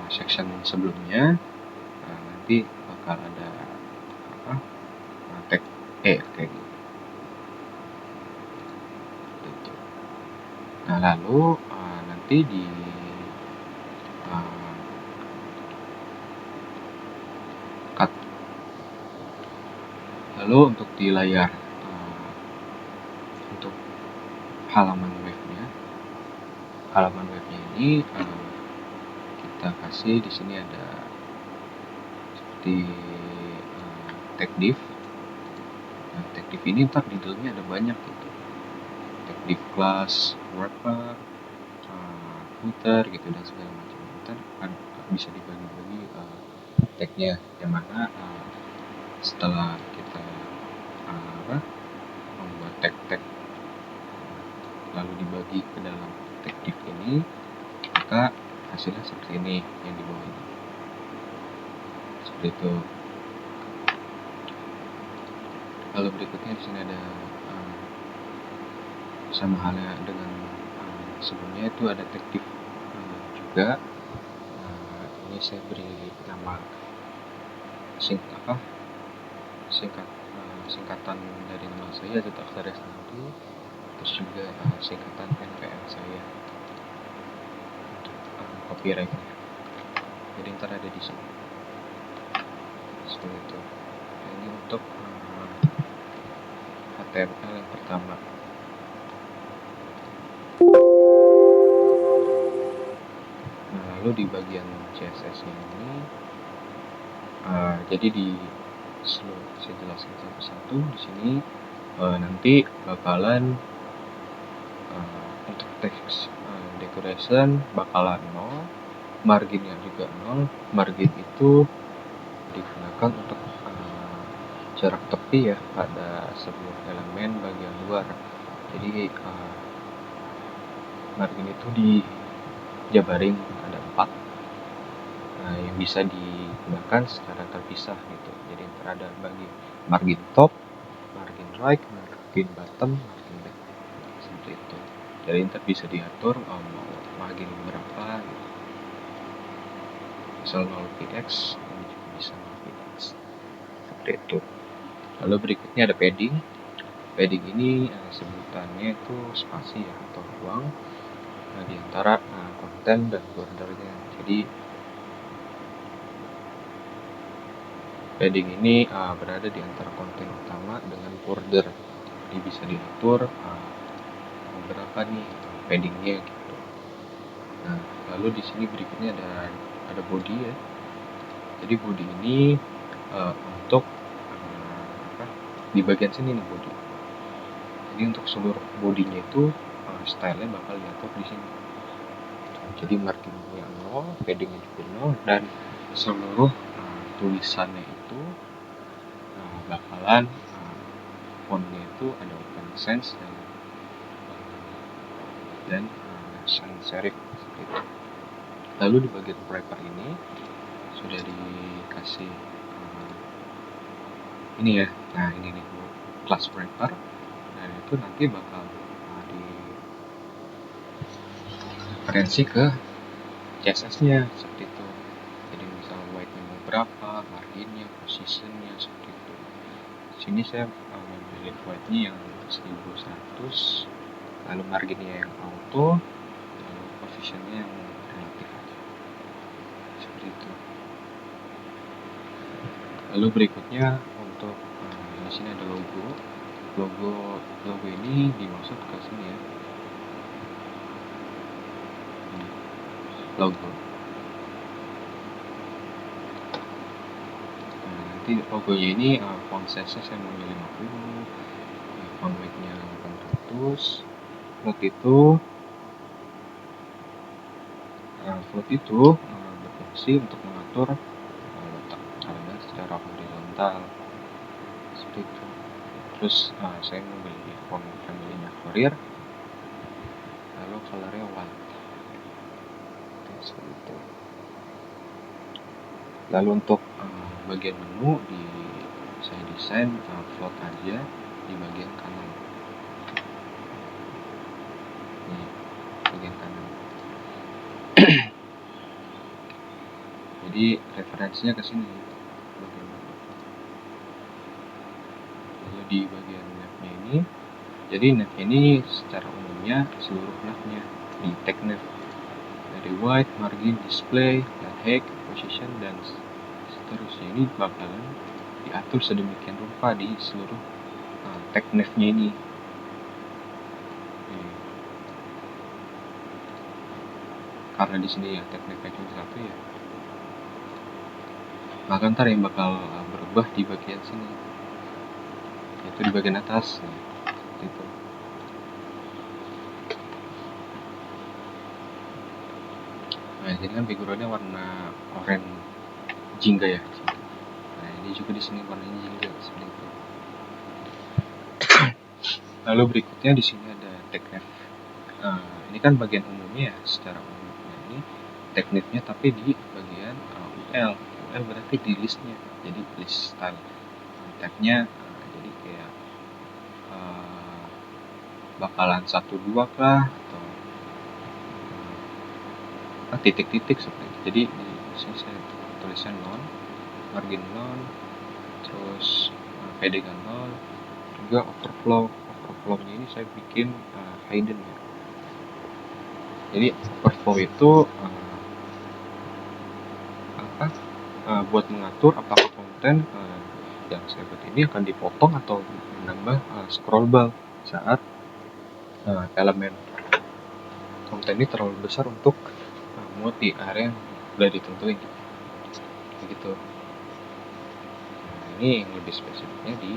section sebelumnya nanti bakal ada tag kayak gitu. Nah lalu nanti di cut. Lalu untuk di layar untuk halaman webnya ini kita kasih di sini ada seperti tag div. Nah, tag div ini ntar di dalamnya ada banyak gitu. Tag div class, wrapper, footer gitu dan segala macam. Ntar bisa dibagi-bagi tagnya, yang mana setelah kita membuat tag lalu dibagi ke dalam tag div ini, maka hasilnya seperti ini yang di bawah ini. Seperti itu. Lalu berikutnya di sini ada sama halnya dengan sebelumnya itu ada tag div juga. Ini saya beri nama singkatan dari nama saya, Zeta Aksara Esnandi, terus juga singkatan NPM saya untuk copyrightnya. Jadi ntar ada di sini. Seperti itu. Ini untuk HTML yang pertama. Nah, lalu di bagian CSS ini jadi saya jelaskan satu-satu di sini. Nanti bakalan untuk text decoration bakalan 0, marginnya juga 0. Margin itu digunakan untuk jarak tepi ya pada sebuah elemen bagian luar. Jadi margin itu dijabarin ada 4 yang bisa digunakan secara terpisah gitu. Jadi ada bagi margin top, margin right, margin bottom, margin back, seperti itu. Jadi ntar bisa diatur mau margin berapa gitu. Misal 0px, ini juga bisa 0px, seperti itu. Lalu berikutnya ada padding. Padding ini sebutannya itu spasi ya, atau ruang di antara konten dan bordernya. Jadi padding ini berada di antara konten utama dengan border. Jadi bisa diatur berapa nih paddingnya gitu. Nah, lalu di sini berikutnya ada body ya. Jadi body ini untuk di bagian sini nih body. Jadi untuk seluruh bodinya itu stylenya bakal diatur di sini. Jadi marginnya 0, paddingnya juga 0, dan seluruh tulisannya itu bakalan fontnya itu ada open sans dan sans serif seperti itu. Lalu di bagian wrapper ini sudah dikasih ini ya. Nah ini nih class wrapper, dan itu nanti bakal referensi ke CSS-nya seperti itu. Jadi misal white-nya mau berapa, marginnya, positionnya, seperti itu. Di sini saya memilih white-nya yang 1100, lalu marginnya yang auto, lalu positionnya yang relatif aja, seperti itu. Lalu berikutnya untuk di sini ada logo ini dimaksud ke sini ya, logo. Nah, nanti logonya ini font size-nya saya memilih 50, font weight-nya 800. Float itu berfungsi untuk mengatur letak kalimat secara horizontal, seperti itu. Terus saya memilih font family-nya Courier, lalu color-nya white, seperti itu. Lalu untuk bagian menu saya desain float aja di bagian kanan. Ini bagian kanan. Jadi referensinya ke sini. Lalu di bagian nav-nya ini, jadi nav ini secara umumnya seluruh nav-nya di tag nav dari white, margin, display, dan height, position, dan seterusnya ini bakalan diatur sedemikian rupa di seluruh tag nav-nya ini. Karena di sini ya tag nav-nya cuma satu ya, maka ntar yang bakal berubah di bagian sini, yaitu di bagian atas gitu. Nah, jadi kan backgroundnya warna oranye jingga ya. Nah, ini juga di sini warnanya jingga seperti itu. Lalu berikutnya di sini ada tag nav. Ini kan bagian umumnya ya, secara umum. Nah, ini tag nav-nya tapi di bagian UL. UL berarti di listnya. Jadi list style tag-nya. Jadi kayak bakalan 1-2 kah atau titik-titik seperti itu. Jadi di sini saya tulisan non, margin non, terus padding non, juga overflow-nya ini saya bikin hidden ya. Jadi overflow itu buat mengatur apakah konten yang saya buat ini akan dipotong atau menambah scroll bar saat elemen konten ini terlalu besar untuk muat di area yang sudah ditentuin begitu. Nah, ini yang lebih spesifiknya di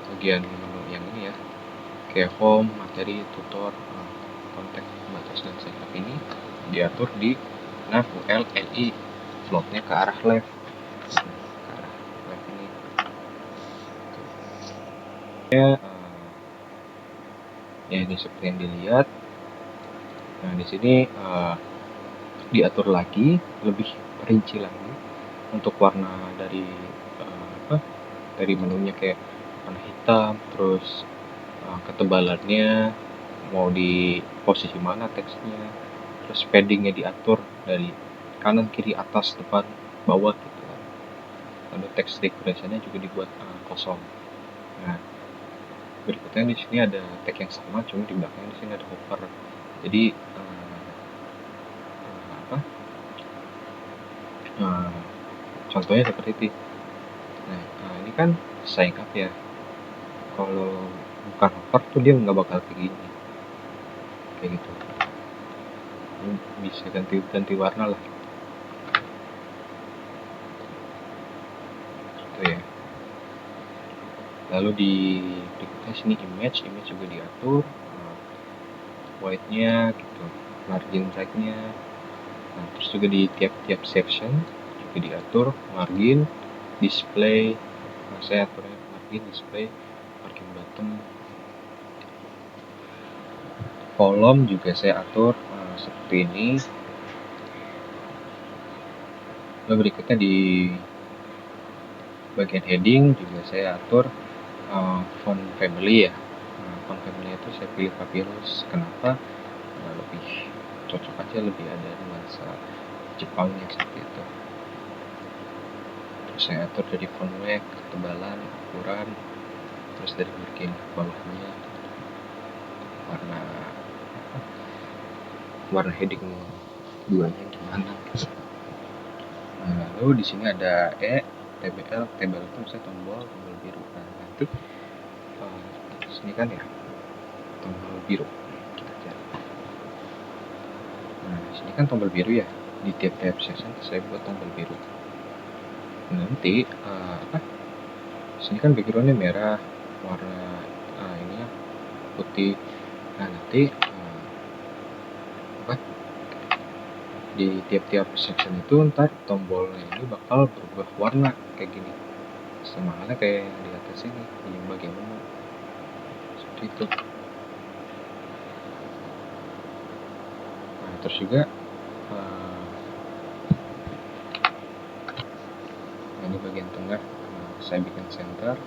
bagian menu yang ini ya, kayak home, materi, tutor, konteks, batas, dan setup ini diatur di nav UL LI, floatnya ke arah left, ini ya ini seperti yang dilihat. Nah, di sini diatur lagi, lebih rinci lagi untuk warna dari dari menunya, kayak warna hitam, terus ketebalannya mau di posisi mana teksnya, terus paddingnya diatur dari kanan, kiri, atas, depan, bawah gitu kan. Lalu teks decorationnya juga dibuat kosong. Nah, berikutnya di sini ada tag yang sama, cuma di belakangnya di sini ada hover. Jadi contohnya seperti itu. Nah, ini kan sign up ya. Kalau bukan hover tuh dia nggak bakal kayak gini, kayak gitu. Ini bisa ganti warna lah. Gitu ya. Lalu di berikutnya sini image juga diatur, white-nya gitu, margin right-nya. Nah, terus juga di tiap section juga diatur margin, display. Nah, saya aturnya margin, display, margin bottom, kolom juga saya atur seperti ini. Lalu berikutnya di bagian heading juga saya atur font family ya. Font family itu saya pilih Papyrus. Kenapa? Lebih cocok aja, lebih ada nuansa Jepangnya seperti itu. Terus saya atur dari font weight, ketebalan, ukuran, terus dari bagian bawahnya warna heading duanya gimana. Nah, lalu di sini ada TBL itu saya tombol biru. Nah, nanti di sini kan ya tombol biru kita cari. Nah, di sini kan tombol biru ya, di tiap-tiap section saya buat tombol biru. Nanti di sini kan backgroundnya merah, warna ini putih. Nah, nanti di tiap-tiap section itu ntar tombolnya ini bakal berubah warna kayak gini, sama halnya kayak yang di atas ini di bagian menu seperti itu. Nah, terus juga ini bagian tengah saya bikin center,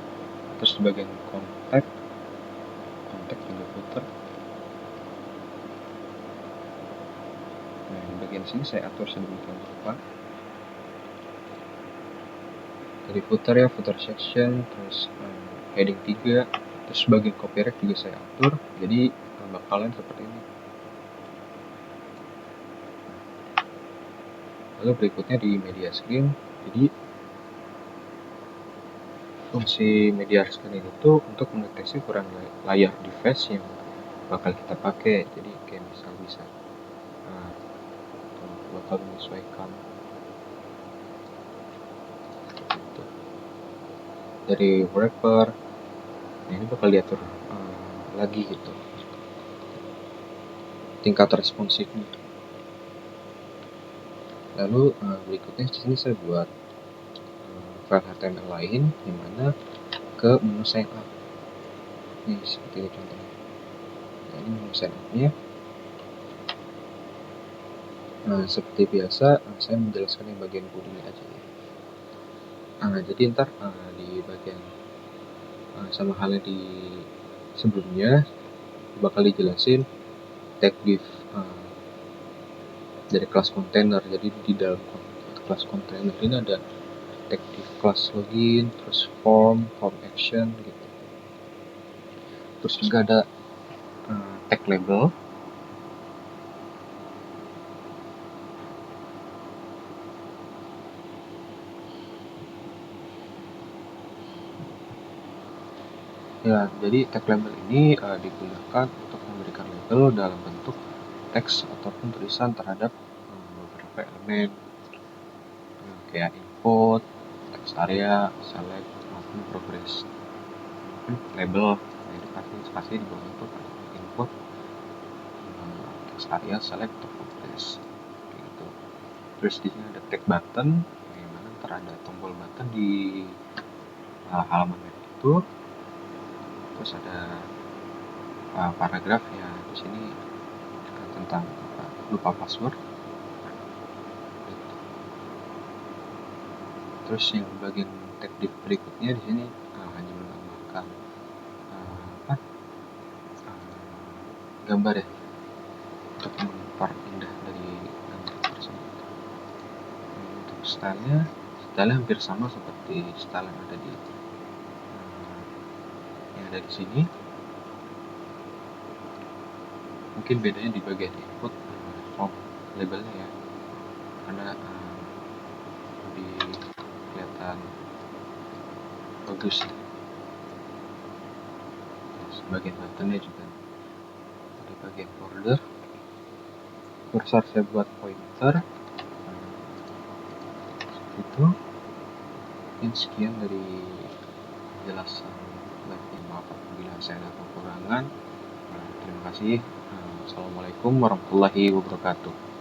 terus di bagian kontak juga footer. Nah, di bagian sini saya atur sedemikian rupa. Dari footer ya, footer section, terus heading 3, terus bagian copyright juga saya atur, jadi bakalan seperti ini. Lalu berikutnya di media screen, jadi fungsi media screen itu untuk mendeteksi ukuran layar device yang bakal kita pakai. Jadi kayak misal bisa bakal menyesuaikan gitu. Dari wrapper, nah ini bakal diatur lagi gitu tingkat responsifnya. Lalu berikutnya di sini saya buat file HTML lain, dimana ke menu sign up. Ini seperti ini contohnya. Nah, ini menu sign up-nya. Nah, seperti biasa, saya menjelaskan yang bagian coding aja ya. Jadi ntar di bagian sama halnya di sebelumnya bakal dijelasin tag div dari kelas container. Jadi di dalam kelas container ini ada tag div kelas login, terus form action gitu. Terus juga ada tag label. Ya, jadi tag label ini digunakan untuk memberikan label dalam bentuk teks ataupun tulisan terhadap beberapa elemen kayak input, text area, select, maupun progress. Label, jadi pasti di bawah input, text area, select, atau progress. Gitu. Terus di sini ada tag button, yang mana terada tombol button di halaman web itu. Terus ada paragraf ya, di sini tentang lupa password. Terus yang bagian tag div berikutnya di sini hanya menambahkan gambar ya, untuk memperindah dari gambar tersebut. Untuk stylenya hampir sama seperti style yang ada di sini. Mungkin bedanya di bagian input form labelnya ya, karena lebih kelihatan bagus. Bagian buttonnya juga di bagian border, cursor saya buat pointer. Itu mungkin sekian dari penjelasan webnya. Maaf apabila saya ada kekurangan. Terima kasih. Assalamualaikum warahmatullahi wabarakatuh.